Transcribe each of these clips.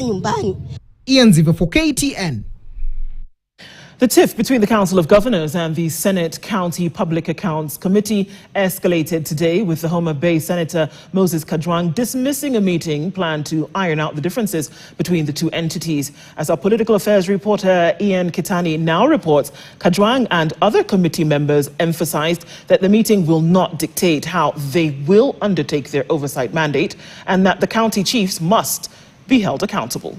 Ian Ziva for KTN. The tiff between the Council of Governors and the Senate County Public Accounts Committee escalated today, with the Homa Bay Senator Moses Kajwang dismissing a meeting planned to iron out the differences between the two entities. As our political affairs reporter Ian Kitani now reports, Kajwang and other committee members emphasized that the meeting will not dictate how they will undertake their oversight mandate, and that the county chiefs must be held accountable.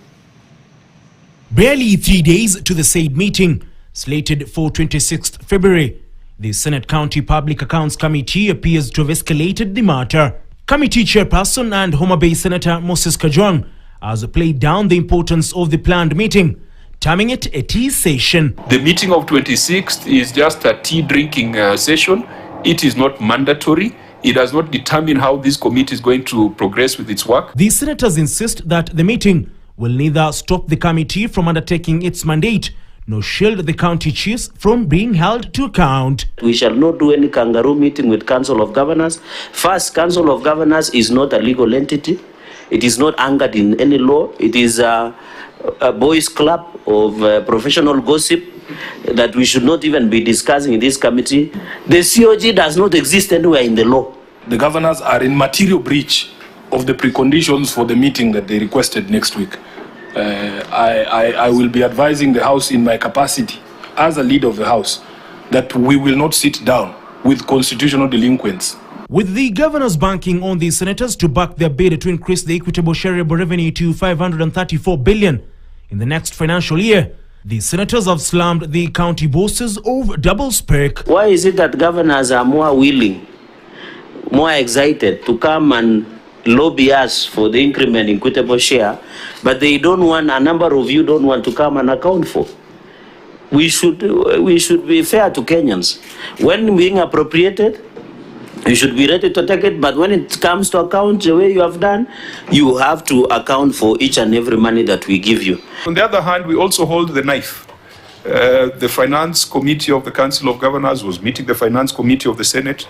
Barely 3 days to the said meeting, slated for 26th February, the Senate County Public Accounts Committee appears to have escalated the matter. Committee Chairperson and Homa Bay Senator Moses Kajwang has played down the importance of the planned meeting, terming it a tea session. The meeting of 26th is just a tea drinking session. It is not mandatory. It does not determine how this committee is going to progress with its work. The senators insist that the meeting will neither stop the committee from undertaking its mandate, nor shield the county chiefs from being held to account. We shall not do any kangaroo meeting with Council of Governors. First, Council of Governors is not a legal entity. It is not anchored in any law. It is a boys' club of professional gossip that we should not even be discussing in this committee. The COG does not exist anywhere in the law. The governors are in material breach of the preconditions for the meeting that they requested next week. I will be advising the House in my capacity as a leader of the House that we will not sit down with constitutional delinquents. With the governors banking on the senators to back their bid to increase the equitable shareable revenue to 534 billion in the next financial year, the senators have slammed the county bosses of double spec. Why is it that governors are more willing, more excited to come and lobby us for the increment in equitable share, but they don't want, a number of you don't want to come and account for? We should be fair to Kenyans. When being appropriated, you should be ready to take it, but when it comes to account the way you have done, you have to account for each and every money that we give you. On the other hand, we also hold the knife. The Finance Committee of the Council of Governors was meeting the Finance Committee of the Senate,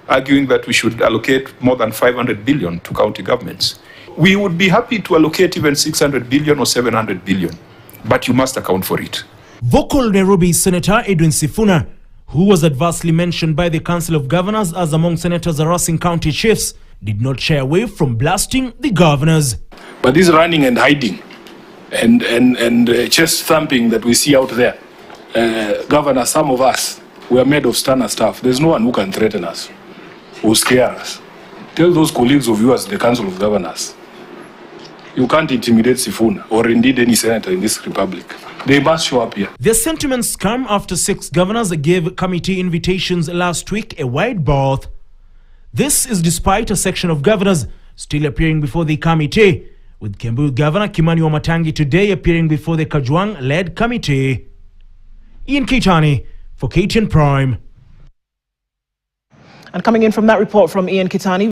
arguing that we should allocate more than 500 billion to county governments. We would be happy to allocate even 600 billion or 700 billion, but you must account for it. Vocal Nairobi Senator Edwin Sifuna, who was adversely mentioned by the Council of Governors as among senators harassing county chiefs, did not shy away from blasting the governors. But this running and hiding and chest thumping that we see out there, Governor, some of us, we are made of sterner stuff. There's no one who can threaten us, who scare us. Tell those colleagues of yours, the Council of Governors, you can't intimidate Sifuna or indeed any senator in this republic. They must show up here. Their sentiments come after 6 governors gave committee invitations last week a wide berth. This is despite a section of governors still appearing before the committee, with Kiambu Governor Kimani Wamatangi today appearing before the Kajwang-led committee. Ian Kitani for KTN Prime. And coming in from that report from Ian Kitani,